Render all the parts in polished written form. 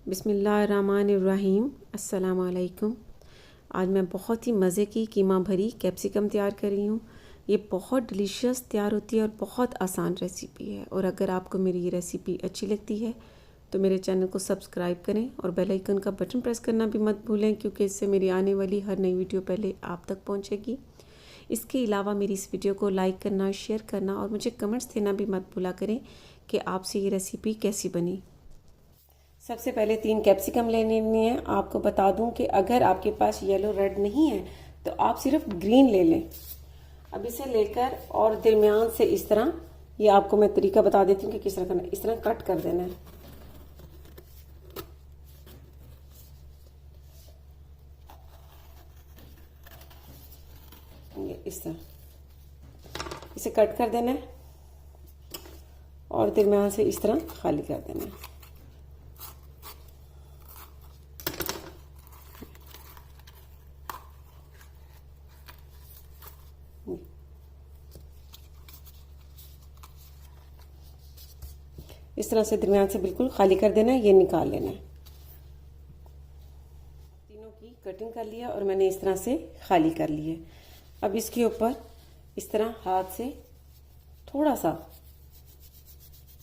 बिस्मिल्लाहिर्रहमानिर्रहीम। अस्सलाम वालेकुम। आज मैं बहुत ही मज़े की कीमा भरी कैप्सिकम तैयार कर रही हूँ। ये बहुत डिलीशियस तैयार होती है और बहुत आसान रेसिपी है। और अगर आपको मेरी ये रेसिपी अच्छी लगती है तो मेरे चैनल को सब्सक्राइब करें और बेल आइकन का बटन प्रेस करना भी मत भूलें, क्योंकि इससे मेरी आने वाली हर नई वीडियो पहले आप तक पहुँचेगी। इसके अलावा मेरी इस वीडियो को लाइक करना, शेयर करना और मुझे कमेंट्स देना भी मत भूला करें कि आपसे ये रेसिपी कैसी बनी। सबसे पहले 3 कैप्सिकम लेने हैं। आपको बता दूं कि अगर आपके पास येलो रेड नहीं है तो आप सिर्फ ग्रीन ले लें। अब इसे लेकर और दरमियान से इस तरह, ये आपको मैं तरीका बता देती हूँ कि किस तरह करना है। इस तरह कट कर देना है। ये इस तरह इसे कट कर देना है और दरमियान से इस तरह खाली कर देना है। इस तरह से दरमियान से बिल्कुल खाली कर देना है। ये निकाल लेना है। तीनों की कटिंग कर लिया और मैंने इस तरह से खाली कर ली है। अब इसके ऊपर इस तरह हाथ से थोड़ा सा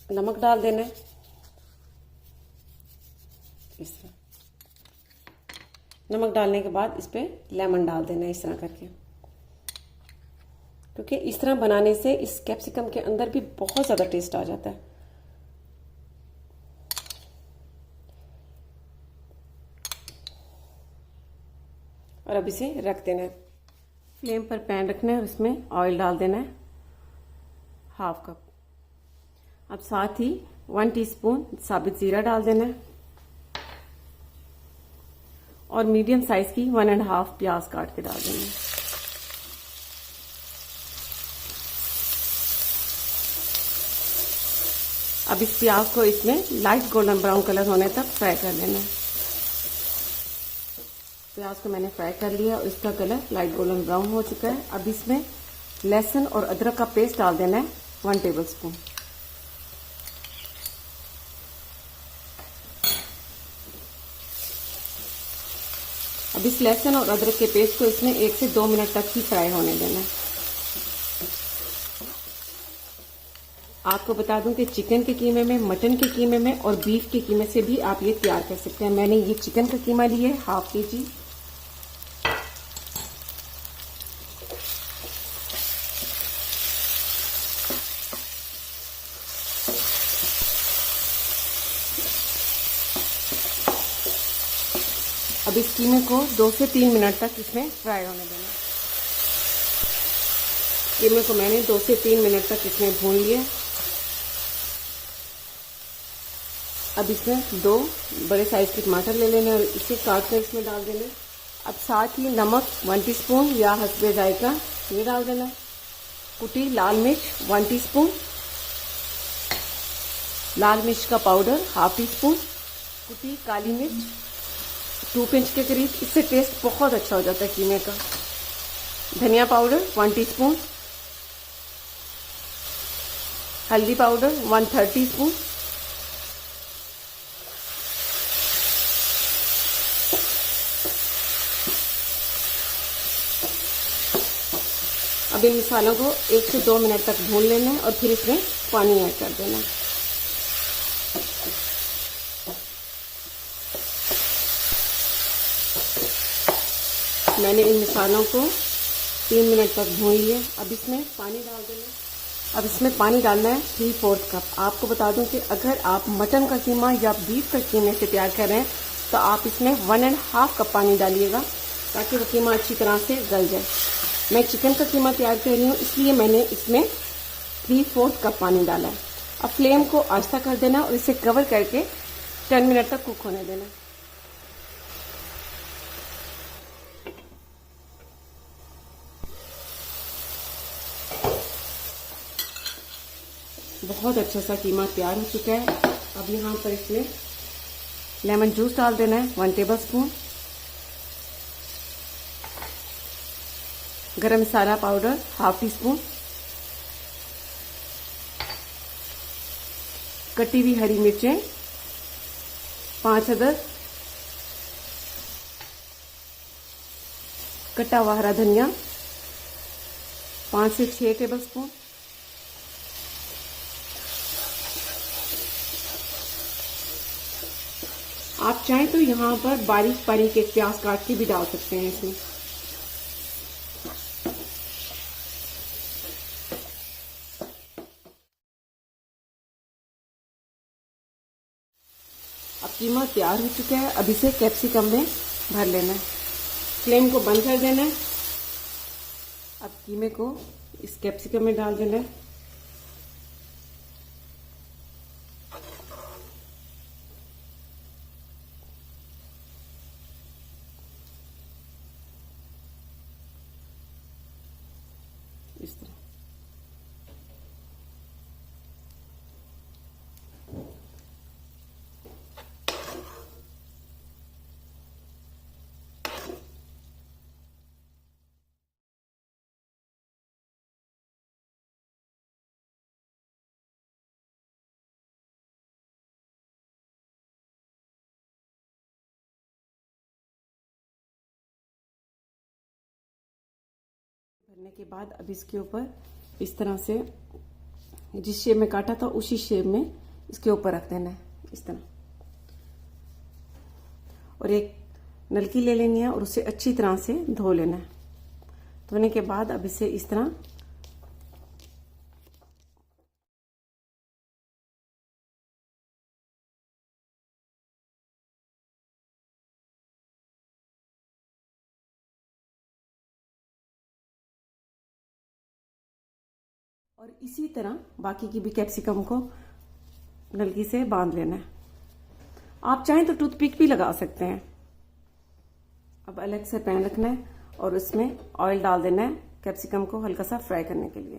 नमक डाल देना है। इस तरह नमक डालने के बाद इस पर लेमन डाल देना है, इस तरह करके, क्योंकि इस तरह बनाने से इस कैप्सिकम के अंदर भी बहुत ज़्यादा टेस्ट आ जाता है। और अब इसे रख देना है। फ्लेम पर पैन रखना है और इसमें ऑयल डाल देना है, हाफ कप। अब साथ ही 1 टीस्पून साबित ज़ीरा डाल देना है और मीडियम साइज की 1.5 प्याज काट के डाल देना है। अब इस प्याज को इसमें लाइट गोल्डन ब्राउन कलर होने तक फ्राई कर लेना है। प्याज को मैंने फ्राई कर लिया और इसका कलर लाइट गोल्डन ब्राउन हो चुका है। अब इसमें लहसुन और अदरक का पेस्ट डाल देना है, 1 टेबलस्पून। अब इस लहसुन और अदरक के पेस्ट को इसमें 1 से 2 मिनट तक ही फ्राई होने देना है। आपको बता दूं कि चिकन के कीमे में, मटन के कीमे में और बीफ के कीमे से भी आप ये तैयार कर सकते हैं। मैंने ये चिकन का कीमा लिया है, 1/2 kg। अब इस कीमे को 2 से 3 मिनट तक इसमें फ्राई होने देना। कीमे को मैंने 2 से 3 मिनट तक इसमें भून लिया। अब इसमें 2 बड़े साइज के टमाटर ले लेने और इसे काट कर इसमें डाल देना। अब साथ ही नमक 1 टीस्पून या हस्बे जायका ये डाल देना। कुटी लाल मिर्च 1 टीस्पून, लाल मिर्च का पाउडर 1/2 टीस्पून, कुटी काली मिर्च 2 पिंच के करीब। इससे टेस्ट बहुत अच्छा हो जाता है कीमे का। धनिया पाउडर 1 टीस्पून, हल्दी पाउडर 1/3 टीस्पून, अब इन मसालों को 1 से 2 मिनट तक भून लेना है और फिर इसमें पानी ऐड कर देना। मैंने इन मसालों को 3 मिनट तक भून लिया। अब इसमें पानी डाल देना। अब इसमें पानी डालना है 3/4 कप। आपको बता दूं कि अगर आप मटन का कीमा या बीफ का कीमे से तैयार कर रहे हैं तो आप इसमें 1.5 कप पानी डालिएगा, ताकि वो कीमा अच्छी तरह से गल जाए। मैं चिकन का कीमा तैयार कर रही हूँ, इसलिए मैंने इसमें 3/4 कप पानी डाला है। अब फ्लेम को आस्था कर देना और इसे कवर करके 10 मिनट तक कुक होने देना। बहुत अच्छा सा कीमा तैयार हो चुका है। अब यहाँ पर इसमें लेमन जूस डाल देना है, 1 टेबलस्पून। गरम मसाला पाउडर 1/2 टीस्पून, कटी हुई हरी मिर्चें 5 अदद कटा हुआ हरा धनिया, 5 से 6 टेबलस्पून। आप चाहें तो यहाँ पर बारीक बारीक एक प्याज काट के भी डाल सकते हैं इसमें। अब कीमा तैयार हो चुका है। अब इसे कैप्सिकम में भर लेना है। फ्लेम को बंद कर देना है। अब कीमे को इस कैप्सिकम में डाल देना है। इस तरह भरने के बाद अब इसके ऊपर इस तरह से जिस शेप में काटा था उसी शेप में इसके ऊपर रख देना है इस तरह। और एक नलकी ले लेनी है और उसे अच्छी तरह से धो लेना है। धोने के बाद अब इसे इस तरह और इसी तरह बाकी की भी कैप्सिकम को नलकी से बांध लेना है। आप चाहें तो टूथपिक भी लगा सकते हैं। अब अलग से पैन रखना है और उसमें ऑयल डाल देना है कैप्सिकम को हल्का सा फ्राई करने के लिए।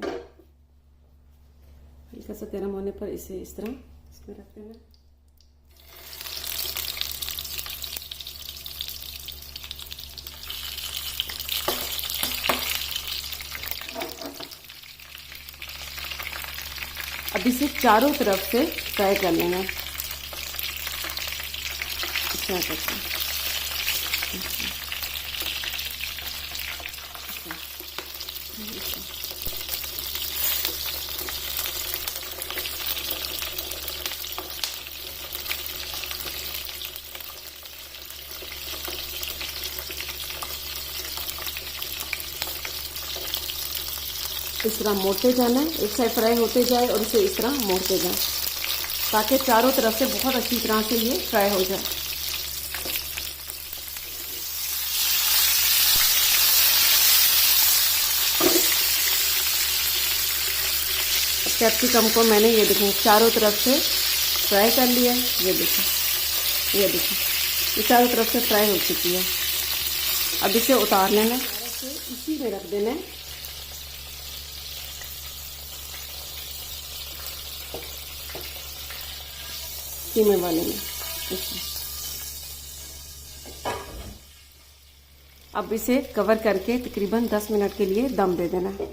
हल्का सा गर्म होने पर इसे इस तरह इसमें रख देना है। अब इसे चारों तरफ से फ्राई कर लेना है। इतना करते हैं। इस तरह मोड़ते जाना है। एक साइड फ्राई होते जाए और इसे इस तरह मोड़ते जाए ताकि चारों तरफ से बहुत अच्छी तरह से ये फ्राई हो जाए। कैप्सिकम को मैंने ये देखें चारों तरफ से फ्राई कर लिया है। ये देखें ये चारों तरफ से फ्राई हो चुकी है। अब इसे उतार लेना है। इसी में रख देना है। कीमे वाले में अब इसे कवर करके तकरीबन 10 मिनट के लिए दम दे देना है।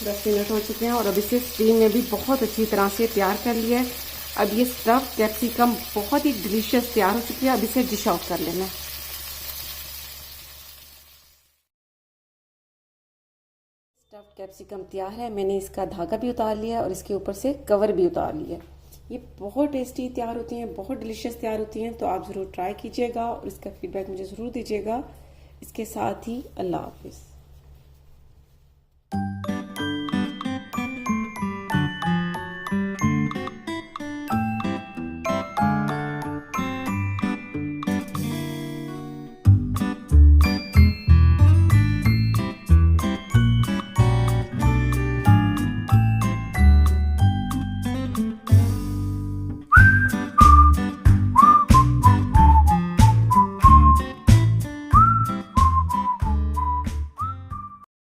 10 मिनट हो चुके हैं और अब इसे स्टीम में भी बहुत अच्छी तरह से तैयार कर लिया है। अब ये स्टफ कैप्सिकम बहुत ही डिलीशियस तैयार हो चुकी है। अब इसे डिश आउट कर लेना है। स्टफ्ड कैप्सिकम तैयार है। मैंने इसका धागा भी उतार लिया और इसके ऊपर से कवर भी उतार लिया। ये बहुत टेस्टी तैयार होती हैं, बहुत डिलीशियस तैयार होती हैं। तो आप ज़रूर ट्राई कीजिएगा और इसका फीडबैक मुझे ज़रूर दीजिएगा। इसके साथ ही अल्लाह हाफिज़।